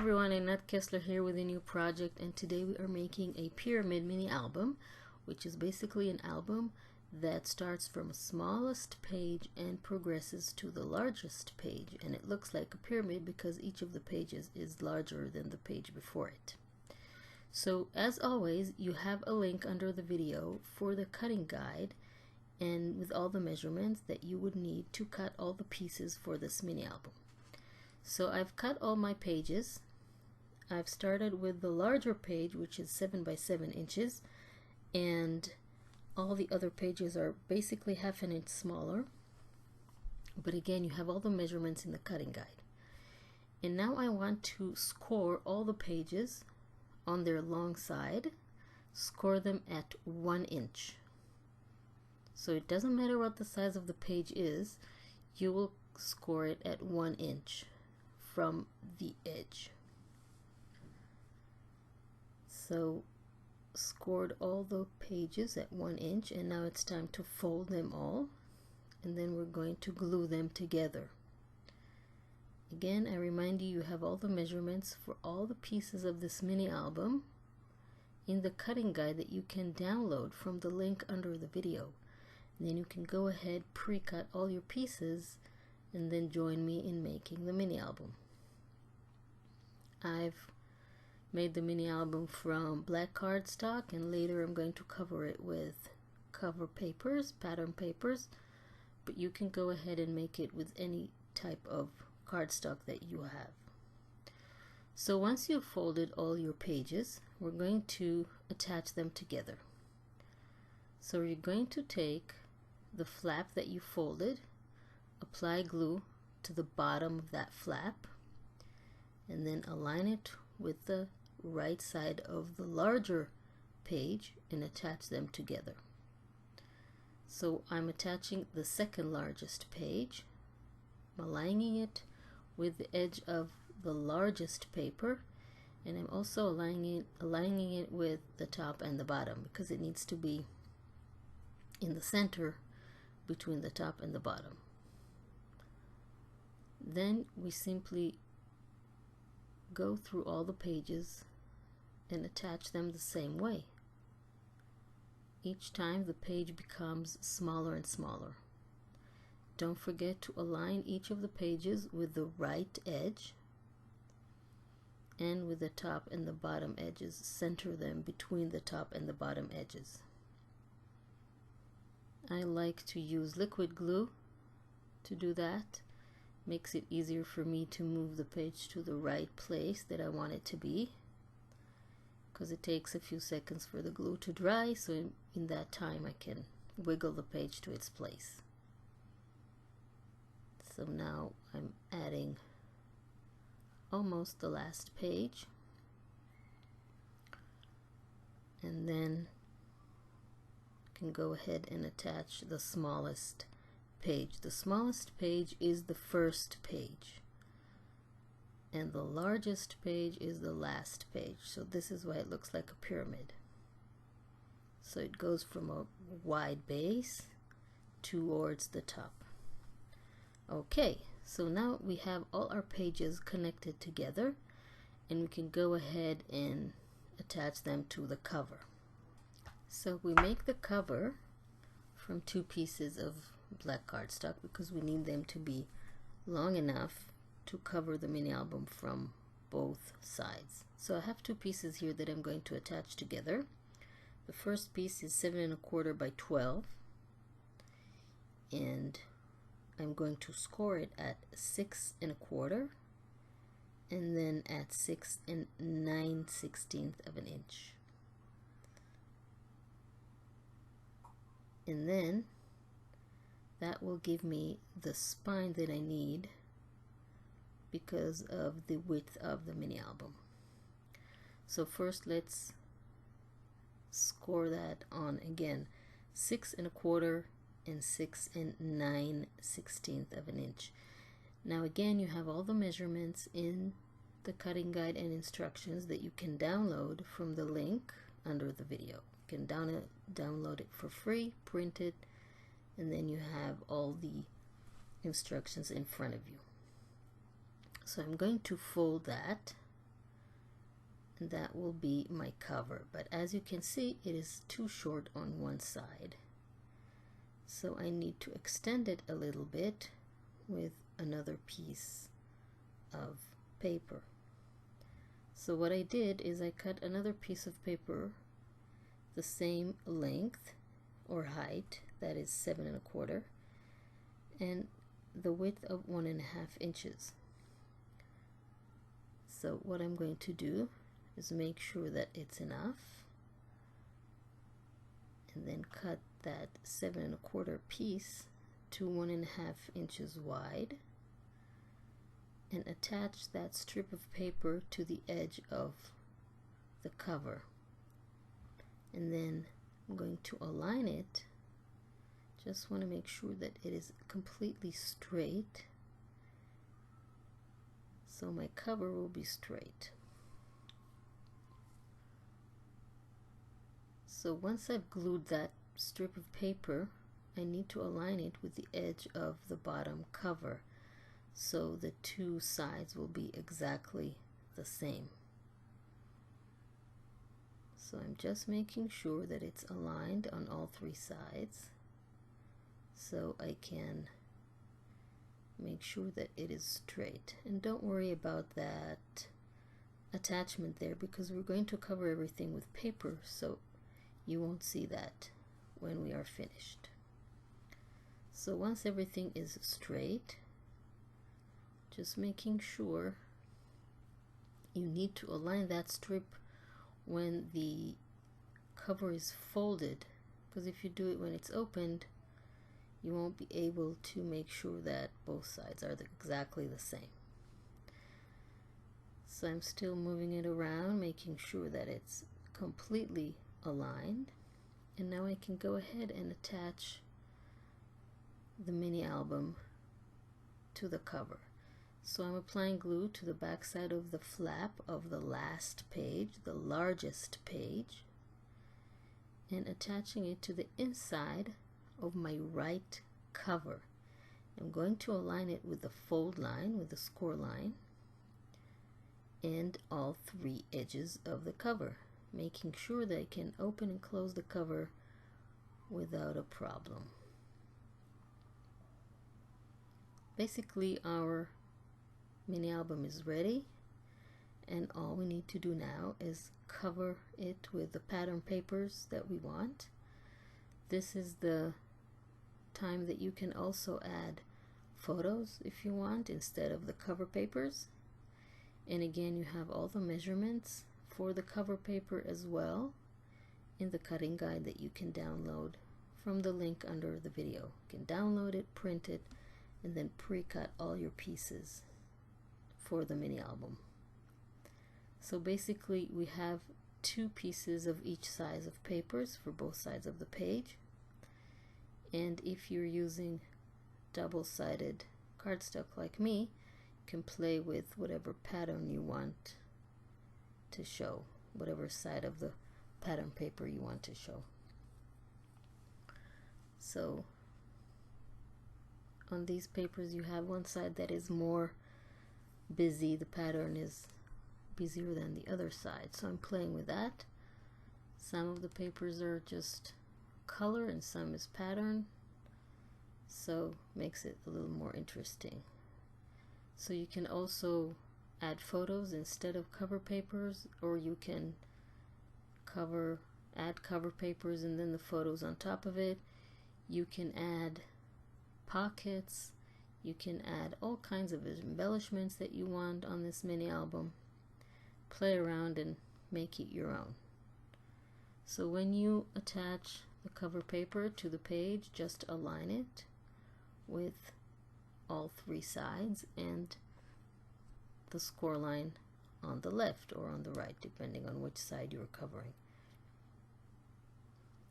everyone, Annette Kessler here with a new project, and today we are making a pyramid mini album, which is basically an album that starts from the smallest page and progresses to the largest page, and it looks like a pyramid because each of the pages is larger than the page before it. So as always, you have a link under the video for the cutting guide and with all the measurements that you would need to cut all the pieces for this mini album. So I've cut all my pages. I've started with the larger page, which is 7 by 7 inches, and all the other pages are basically half an inch smaller. But again, you have all the measurements in the cutting guide. And now I want to score all the pages on their long side, score them at 1 inch. So it doesn't matter what the size of the page is, you will score it at 1 inch from the edge. So scored all the pages at 1 inch, and now it's time to fold them all, and then we're going to glue them together. Again, I remind you, you have all the measurements for all the pieces of this mini album in the cutting guide that you can download from the link under the video. And then you can go ahead, pre-cut all your pieces, and then join me in making the mini album. I've made the mini album from black cardstock, and later I'm going to cover it with cover papers, pattern papers, but you can go ahead and make it with any type of cardstock that you have. So once you've folded all your pages, we're going to attach them together. So you're going to take the flap that you folded, apply glue to the bottom of that flap, and then align it with the right side of the larger page and attach them together. So I'm attaching the second largest page, aligning it with the edge of the largest paper, and I'm also aligning it with the top and the bottom because it needs to be in the center between the top and the bottom. Then we simply go through all the pages and attach them the same way. Each time the page becomes smaller and smaller. Don't forget to align each of the pages with the right edge, and with the top and the bottom edges, center them between the top and the bottom edges. I like to use liquid glue to do that. Makes it easier for me to move the page to the right place that I want it to be, because it takes a few seconds for the glue to dry, so in that time I can wiggle the page to its place. So now I'm adding almost the last page, and then can go ahead and attach the smallest page. The smallest page is the first page, and the largest page is the last page. So this is why it looks like a pyramid. So it goes from a wide base towards the top. Okay, so now we have all our pages connected together, and we can go ahead and attach them to the cover. So we make the cover from 2 pieces of black cardstock because we need them to be long enough to cover the mini album from both sides. So I have 2 pieces here that I'm going to attach together. The first piece is 7 1/4 by 12, and I'm going to score it at 6 1/4, and then at 6 9/16 of an inch. And then that will give me the spine that I need because of the width of the mini album. So first let's score that on, again, 6 1/4 and 6 9/16 of an inch. Now again, you have all the measurements in the cutting guide and instructions that you can download from the link under the video. You can download it for free, print it, and then you have all the instructions in front of you. So I'm going to fold that and that will be my cover. But as you can see, it is too short on one side, so I need to extend it a little bit with another piece of paper. So what I did is I cut another piece of paper the same length or height, that is 7 1/4, and the width of 1.5 inches. So what I'm going to do is make sure that it's enough, and then cut that 7 1/4 piece to 1.5 inches wide, and attach that strip of paper to the edge of the cover. And then I'm going to align it. Just want to make sure that it is completely straight, so my cover will be straight. So once I've glued that strip of paper, I need to align it with the edge of the bottom cover, so the two sides will be exactly the same. So I'm just making sure that it's aligned on all three sides, so I can make sure that it is straight. And don't worry about that attachment there, because we're going to cover everything with paper, so you won't see that when we are finished. So once everything is straight, just making sure you need to align that strip when the cover is folded, because if you do it when it's opened, you won't be able to make sure that both sides are exactly the same. So I'm still moving it around, making sure that it's completely aligned, and now I can go ahead and attach the mini album to the cover. So I'm applying glue to the back side of the flap of the last page, the largest page, and attaching it to the inside of my right cover. I'm going to align it with the fold line, with the score line, and all three edges of the cover, making sure that I can open and close the cover without a problem. Basically, our mini album is ready, and all we need to do now is cover it with the pattern papers that we want. This is the time that you can also add photos if you want instead of the cover papers. And again, you have all the measurements for the cover paper as well in the cutting guide that you can download from the link under the video. You can download it, print it, and then pre-cut all your pieces for the mini album. So basically we have two pieces of each size of papers for both sides of the page, and if you're using double-sided cardstock like me, you can play with whatever pattern you want to show, whatever side of the pattern paper you want to show. So on these papers you have one side that is more busy, the pattern is busier than the other side, so I'm playing with that. Some of the papers are just color and some is pattern, so makes it a little more interesting. So you can also add photos instead of cover papers, or you can add cover papers and then the photos on top of it. You can add pockets, you can add all kinds of embellishments that you want on this mini album. Play around and make it your own. So when you attach the cover paper to the page, just align it with all three sides and the score line on the left or on the right, depending on which side you're covering.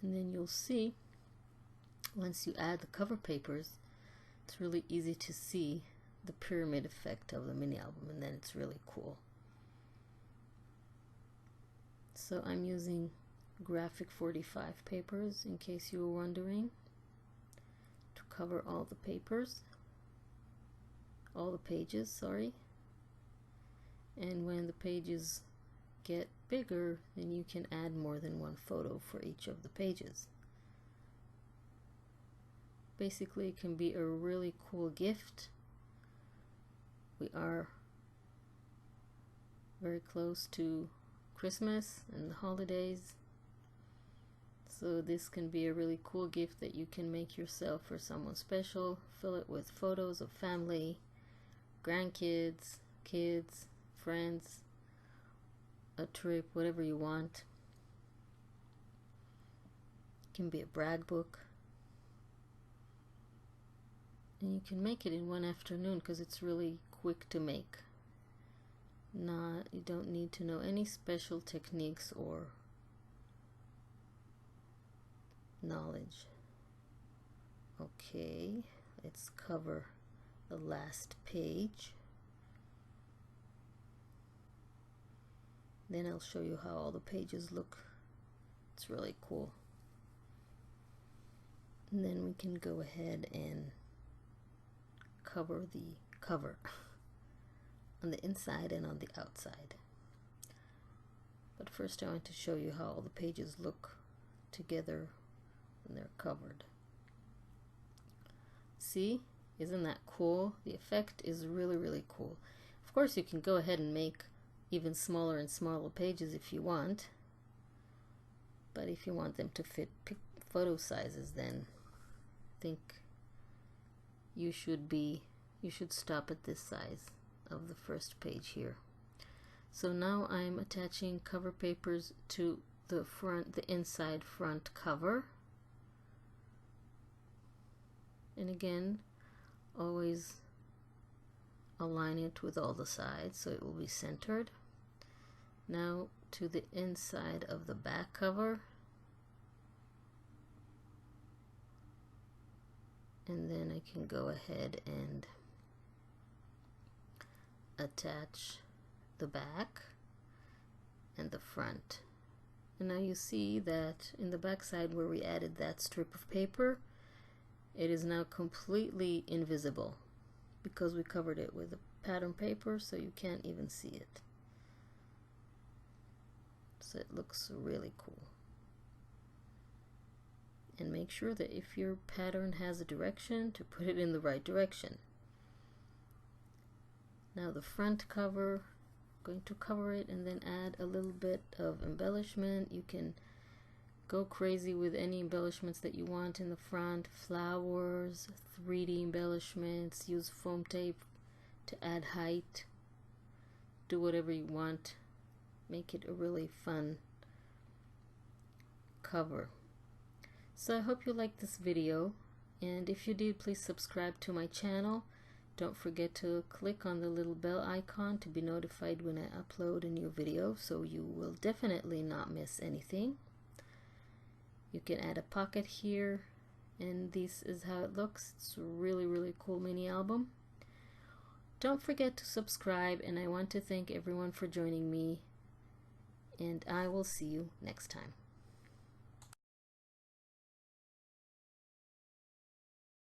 And then you'll see, once you add the cover papers, it's really easy to see the pyramid effect of the mini album, and then it's really cool. So I'm using graphic 45 papers, in case you were wondering, to cover all the papers, all the pages, sorry. And when the pages get bigger, then you can add more than one photo for each of the pages. Basically, it can be a really cool gift. We are very close to Christmas and the holidays, so this can be a really cool gift that you can make yourself for someone special. Fill it with photos of family, grandkids, kids, friends, a trip, whatever you want. It can be a brag book. And you can make it in one afternoon because it's really quick to make. You don't need to know any special techniques or knowledge. Okay, let's cover the last page. Then I'll show you how all the pages look. It's really cool. And then we can go ahead and cover the cover on the inside and on the outside. But first I want to show you how all the pages look together when they're covered. See? Isn't that cool? The effect is really, really cool. Of course, you can go ahead and make even smaller and smaller pages if you want. But if you want them to fit photo sizes, then I think you should stop at this size of the first page here. So now I'm attaching cover papers to the inside front cover. And again, always align it with all the sides so it will be centered. Now to the inside of the back cover. And then I can go ahead and attach the back and the front. And now you see that in the back side where we added that strip of paper, it is now completely invisible because we covered it with a pattern paper, so you can't even see it. So it looks really cool. And make sure that if your pattern has a direction, to put it in the right direction. Now the front cover, I'm going to cover it and then add a little bit of embellishment. You can go crazy with any embellishments that you want in the front. Flowers, 3D embellishments, use foam tape to add height. Do whatever you want. Make it a really fun cover. So I hope you liked this video, and if you did, please subscribe to my channel. Don't forget to click on the little bell icon to be notified when I upload a new video, so you will definitely not miss anything. You can add a pocket here, and this is how it looks. It's a really, really cool mini album. Don't forget to subscribe, and I want to thank everyone for joining me, and I will see you next time.